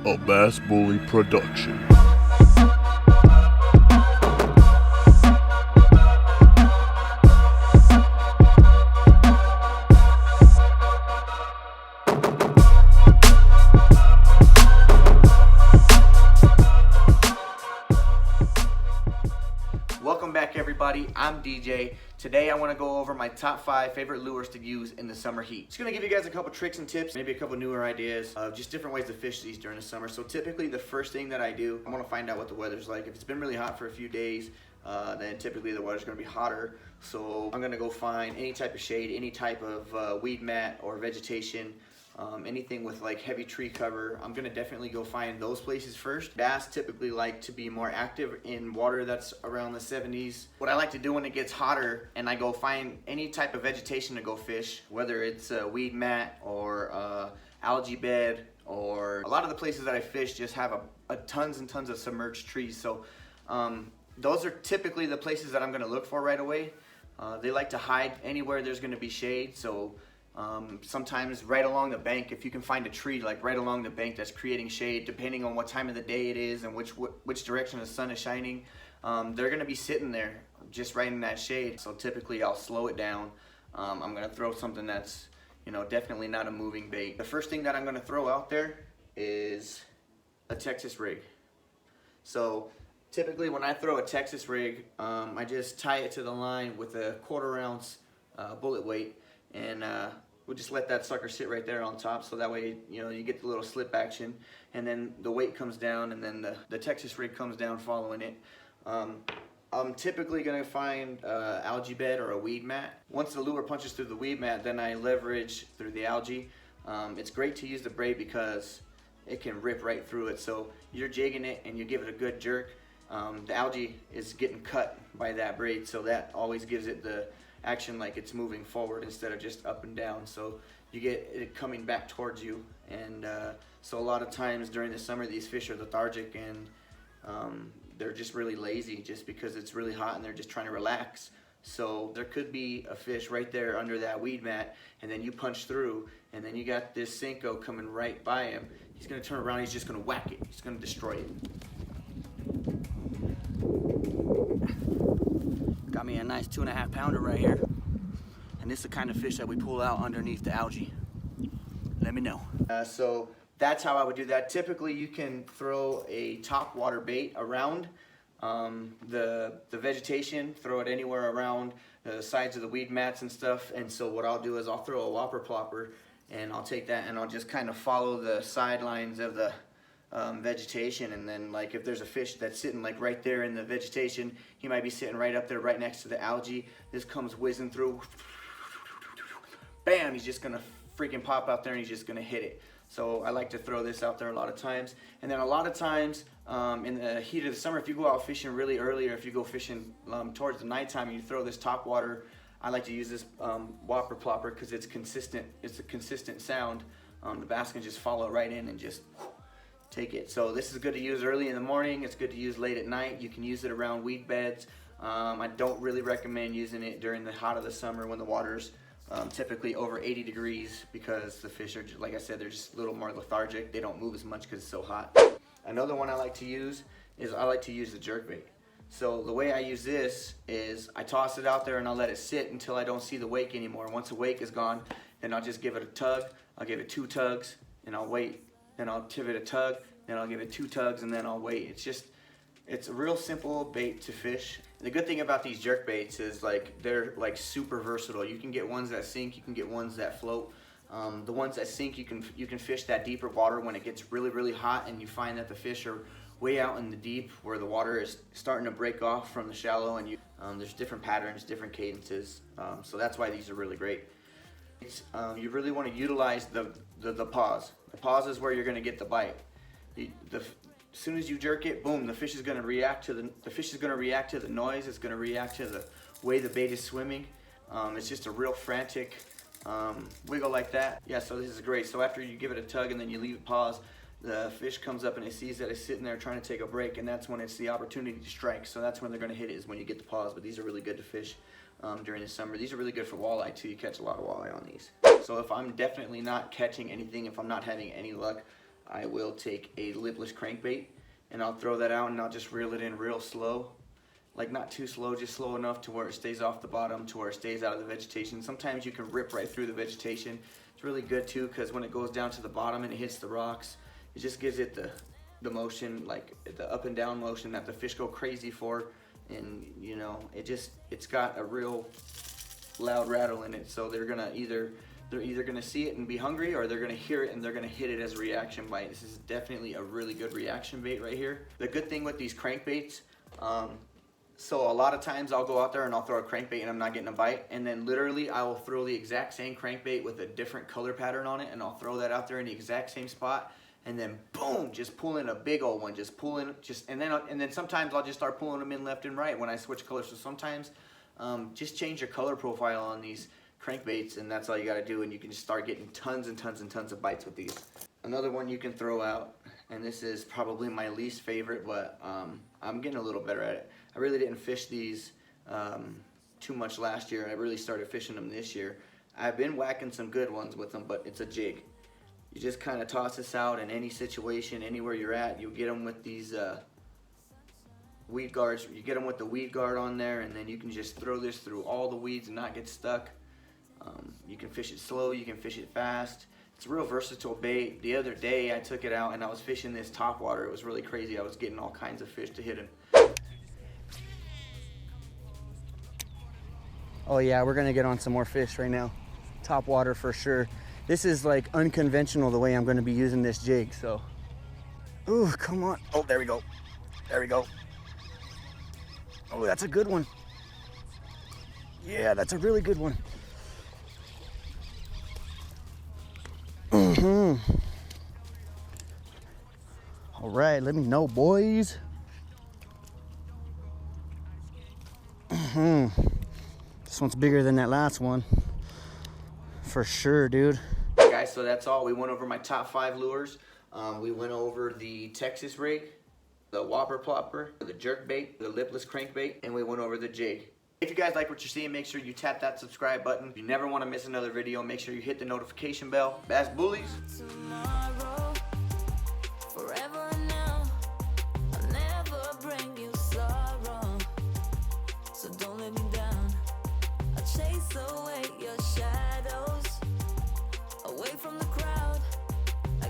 A Bass Bully production. Welcome back, everybody. I'm DJ. Today I want to go over my top 5 favorite lures to use in the summer heat. Just going to give you guys a couple tricks and tips, maybe a couple newer ideas of just different ways to fish these during the summer. So typically the first thing that I do, I want to find out what the weather's like. If it's been really hot for a few days, then typically the weather's going to be hotter. So I'm going to go find any type of shade, any type of weed mat or vegetation. Anything with like heavy tree cover, I'm gonna definitely go find those places first. Bass typically like to be more active in water that's around the 70s. What I like to do when it gets hotter and I go find any type of vegetation to go fish, whether it's a weed mat or algae bed, or a lot of the places that I fish just have tons and tons of submerged trees. So those are typically the places that I'm gonna look for right away. They like to hide anywhere there's gonna be shade. So sometimes right along the bank, if you can find a tree like right along the bank that's creating shade, depending on what time of the day it is and which direction the sun is shining, they're gonna be sitting there just right in that shade. So typically I'll slow it down. I'm gonna throw something that's, you know, definitely not a moving bait. The first thing that I'm gonna throw out there is a Texas rig. So typically when I throw a Texas rig, I just tie it to the line with a 1/4 ounce bullet weight, and we'll just let that sucker sit right there on top, so that way, you know, you get the little slip action, and then the weight comes down, and then the Texas rig comes down following it. I'm typically gonna find algae bed or a weed mat. Once the lure punches through the weed mat, then I leverage through the algae. It's great to use the braid because it can rip right through it. So you're jigging it and you give it a good jerk. The algae is getting cut by that braid, so that always gives it the action like it's moving forward instead of just up and down. So you get it coming back towards you, and so a lot of times during the summer these fish are lethargic and they're just really lazy just because it's really hot and they're just trying to relax. So there could be a fish right there under that weed mat, and then you punch through, and then you got this Senko coming right by him. He's gonna turn around, he's just gonna whack it, he's gonna destroy it. Got me a nice 2.5 pounder right here, and this is the kind of fish that we pull out underneath the algae. Let me know. So that's how I would do that. Typically you can throw a top water bait around the vegetation, throw it anywhere around the sides of the weed mats and stuff. And so what I'll do is I'll throw a whopper plopper, and I'll take that and I'll just kind of follow the sidelines of the vegetation, and then like if there's a fish that's sitting like right there in the vegetation, he might be sitting right up there right next to the algae. This comes whizzing through, bam, he's just gonna freaking pop out there and he's just gonna hit it. So I like to throw this out there a lot of times. And then a lot of times in the heat of the summer, if you go out fishing really early, or if you go fishing towards the nighttime and you throw this top water, I like to use this whopper plopper because it's consistent. It's a consistent sound. The bass can just follow right in and just take it. So this is good to use early in the morning. It's good to use late at night. You can use it around weed beds. I don't really recommend using it during the hot of the summer when the water's typically over 80 degrees, because the fish are, like I said, they're just a little more lethargic. They don't move as much because it's so hot. Another one I like to use is I like to use the jerkbait. So the way I use this is I toss it out there and I'll let it sit until I don't see the wake anymore. Once the wake is gone, then I'll just give it a tug. I'll give it 2 tugs and I'll wait. Then I'll give it a tug, then I'll give it 2 tugs, and then I'll wait. It's a real simple bait to fish. The good thing about these jerk baits is like they're like super versatile. You can get ones that sink, you can get ones that float. The ones that sink, you can fish that deeper water when it gets really, really hot, and you find that the fish are way out in the deep where the water is starting to break off from the shallow, and there's different patterns, different cadences. So that's why these are really great. You really want to utilize the pause. The pause is where you're going to get the bite. As soon as you jerk it, boom, the fish is going to react to the noise. It's going to react to the way the bait is swimming. It's just a real frantic wiggle like that. Yeah, so this is great. So after you give it a tug and then you leave it pause, the fish comes up and it sees that it's sitting there trying to take a break, and that's when it's the opportunity to strike. So that's when they're going to hit it, is when you get the pause. But these are really good to fish during the summer. These are really good for walleye too. You catch a lot of walleye on these. So if I'm definitely not catching anything, if I'm not having any luck, I will take a lipless crankbait and I'll throw that out and I'll just reel it in real slow. Like not too slow, just slow enough to where it stays off the bottom, to where it stays out of the vegetation. Sometimes you can rip right through the vegetation. It's really good too, because when it goes down to the bottom and it hits the rocks, it just gives it the motion, like the up and down motion that the fish go crazy for. And you know, it's got a real loud rattle in it. So they're either gonna see it and be hungry, or they're gonna hear it and they're gonna hit it as a reaction bite. This is definitely a really good reaction bait right here. The good thing with these crankbaits, so a lot of times I'll go out there and I'll throw a crankbait and I'm not getting a bite, and then literally I will throw the exact same crankbait with a different color pattern on it, and I'll throw that out there in the exact same spot, and then boom, just pull in a big old one, and then sometimes I'll just start pulling them in left and right when I switch colors. So sometimes just change your color profile on these crankbaits, and that's all you got to do, and you can just start getting tons and tons and tons of bites with these. Another one you can throw out, and this is probably my least favorite, but I'm getting a little better at it. I really didn't fish these too much last year. I really started fishing them this year. I've been whacking some good ones with them, but it's a jig. You just kind of toss this out in any situation, anywhere you're at. You get them with these weed guards. You get them with the weed guard on there, and then you can just throw this through all the weeds and not get stuck. You can fish it slow, you can fish it fast. It's a real versatile bait. The other day I took it out and I was fishing this top water. It was really crazy. I was getting all kinds of fish to hit him. Oh yeah, we're gonna get on some more fish right now. Top water for sure. This is like unconventional the way I'm gonna be using this jig, so. Ooh, come on. Oh, there we go. There we go. Oh, that's a good one. Yeah, that's a really good one. All right, let me know, boys. This one's bigger than that last one. For sure, dude. Hey guys, so that's all. We went over my top 5 lures. We went over the Texas rig, the Whopper Plopper, the Jerkbait, the lipless crankbait, and we went over the jig. If you guys like what you're seeing, make sure you tap that subscribe button. If you never want to miss another video, make sure you hit the notification bell. Bass Bullies.